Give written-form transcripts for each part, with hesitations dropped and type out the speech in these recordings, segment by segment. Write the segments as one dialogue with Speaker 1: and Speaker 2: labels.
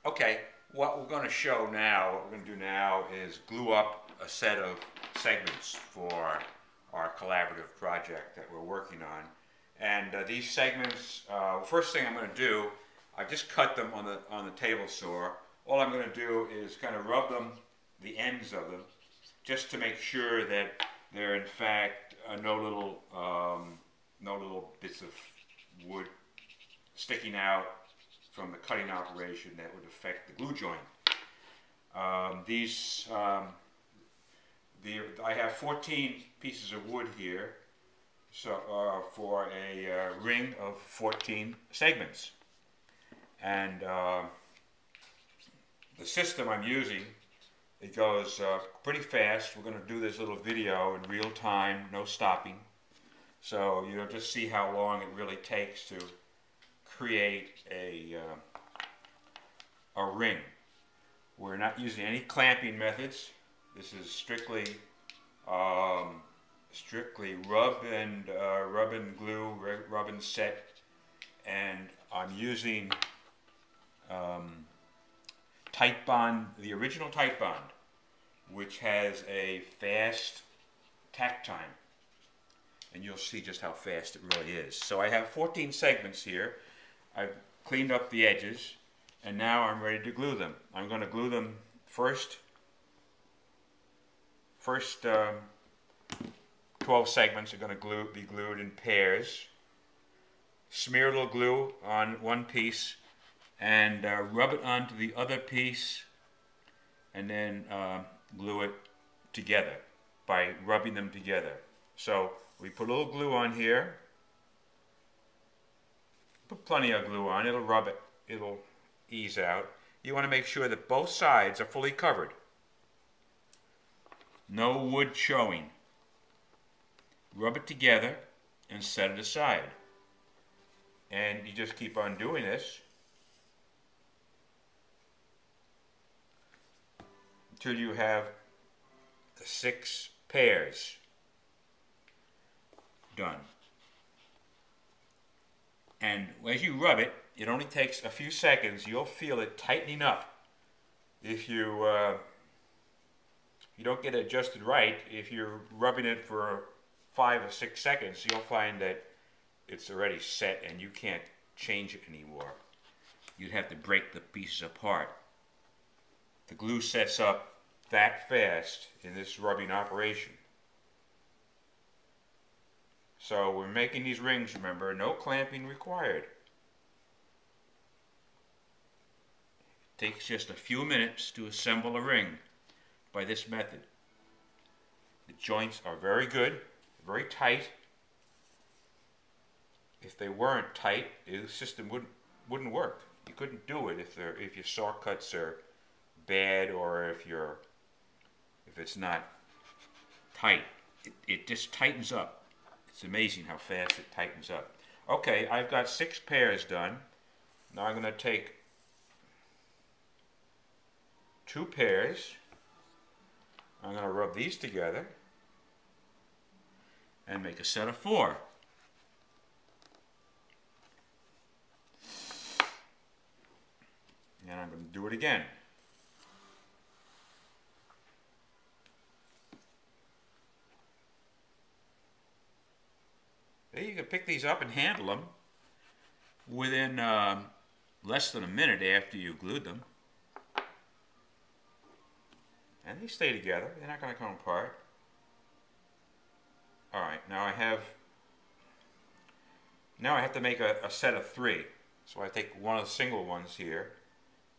Speaker 1: Okay, what we're going to show now, what we're going to do now is glue up a set of segments for our collaborative project that we're working on. And these segments, first thing I'm going to do, I just cut them on the table saw. All I'm going to do is kind of rub them, the ends of them, just to make sure that there are in fact no little bits of wood sticking out from the cutting operation that would affect the glue joint. I have 14 pieces of wood here, so for a ring of 14 segments. And the system I'm using, it goes pretty fast. We're going to do this little video in real time, no stopping. So you'll just see how long it really takes to create a ring. We're not using any clamping methods. This is strictly rub and glue, rub and set, and I'm using TiteBond, the original TiteBond, which has a fast tack time, and you'll see just how fast it really is. So I have 14 segments here. I've cleaned up the edges, and now I'm ready to glue them. I'm going to glue them first 12 segments are going to be glued in pairs. Smear a little glue on one piece and rub it onto the other piece, and then glue it together by rubbing them together. So we put a little glue on here. Put plenty of glue on, it'll rub it, it'll ease out. You want to make sure that both sides are fully covered. No wood showing. Rub it together and set it aside. And you just keep on doing this until you have 6 pairs done. And as you rub it, it only takes a few seconds. You'll feel it tightening up. If you don't get it adjusted right, if you're rubbing it for 5 or 6 seconds, you'll find that it's already set and you can't change it anymore. You'd have to break the pieces apart. The glue sets up that fast in this rubbing operation. So we're making these rings, remember, no clamping required. It takes just a few minutes to assemble a ring by this method. The joints are very good, very tight. If they weren't tight, the system wouldn't work. You couldn't do it if your saw cuts are bad, or if it's not tight. It just tightens up. It's amazing how fast it tightens up. Okay, I've got 6 pairs done. Now I'm going to take 2 pairs. I'm going to rub these together and make a set of 4. And I'm going to do it again. You can pick these up and handle them within less than a minute after you glued them. And they stay together. They're not going to come apart. Alright, now I have to make a set of 3. So I take one of the single ones here,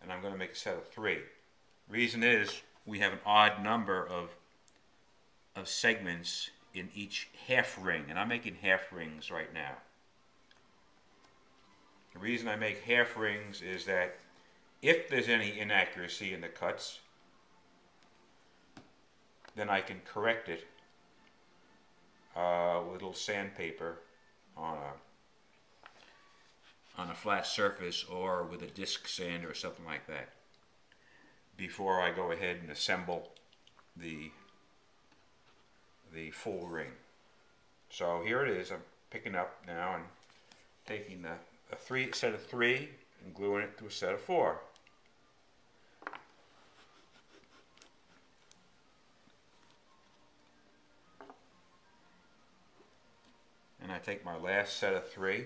Speaker 1: and I'm going to make a set of 3. Reason is we have an odd number of segments in each half ring, and I'm making half rings right now. The reason I make half rings is that if there's any inaccuracy in the cuts, then I can correct it with a little sandpaper on a flat surface, or with a disc sander or something like that, before I go ahead and assemble the full ring. So here it is. I'm picking up now and taking a set of 3 and gluing it to a set of 4. And I take my last set of 3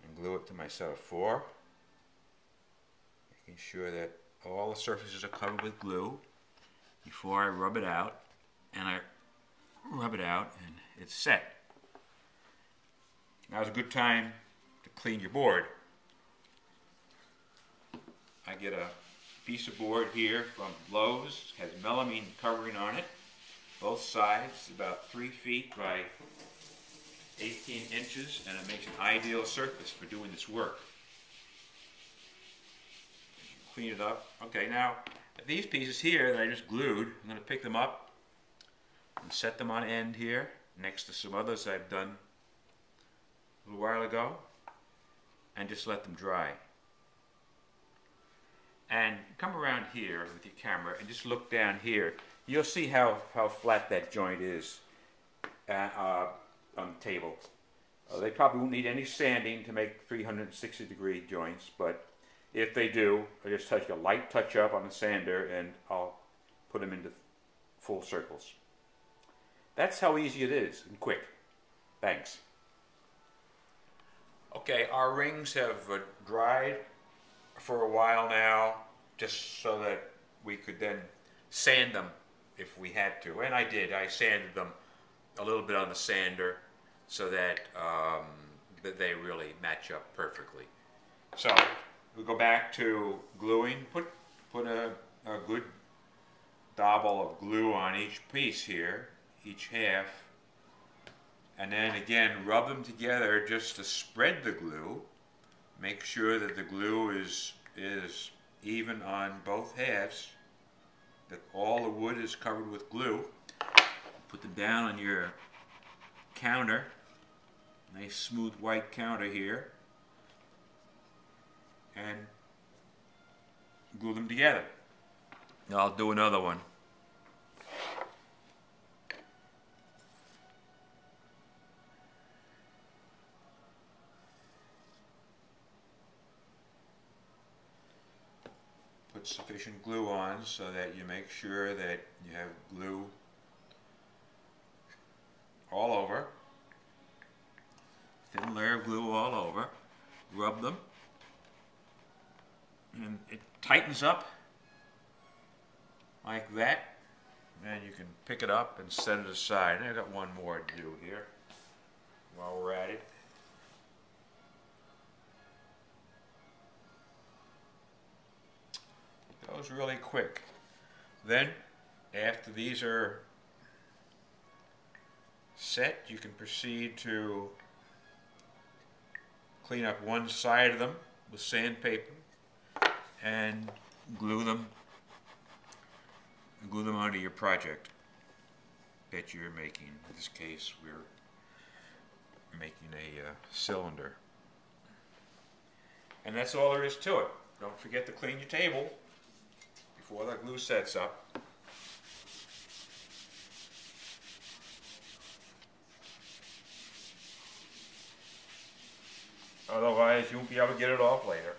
Speaker 1: and glue it to my set of 4, making sure that all the surfaces are covered with glue before I rub it out. And I rub it out and it's set. Now's a good time to clean your board. I get a piece of board here from Lowe's. It has melamine covering on it, both sides, about 3 feet by 18 inches, and it makes an ideal surface for doing this work. Clean it up. Okay, now these pieces here that I just glued, I'm going to pick them up and set them on end here next to some others I've done a little while ago, and just let them dry. And come around here with your camera and just look down here. You'll see how flat that joint is on the table. They probably won't need any sanding to make 360-degree joints, but if they do, I just touch a light touch up on the sander and I'll put them into full circles. That's how easy it is and quick. Thanks. Okay, our rings have dried for a while now, just so that we could then sand them if we had to. And I did. I sanded them a little bit on the sander so that, that they really match up perfectly. So we go back to gluing. Put a good dabble of glue on each piece here, each half. And then again, rub them together just to spread the glue. Make sure that the glue is even on both halves, that all the wood is covered with glue. Put them down on your counter, nice smooth white counter here, and glue them together. Now I'll do another one. Put sufficient glue on so that you make sure that you have glue all over. Thin layer of glue all over. Rub them. And it tightens up like that. And you can pick it up and set it aside. And I've got one more to do here while we're at it. Goes really quick. Then, after these are set, you can proceed to clean up one side of them with sandpaper and glue them onto your project that you're making. In this case, we're making a cylinder. And that's all there is to it. Don't forget to clean your table before that glue sets up. Otherwise, you won't be able to get it off later.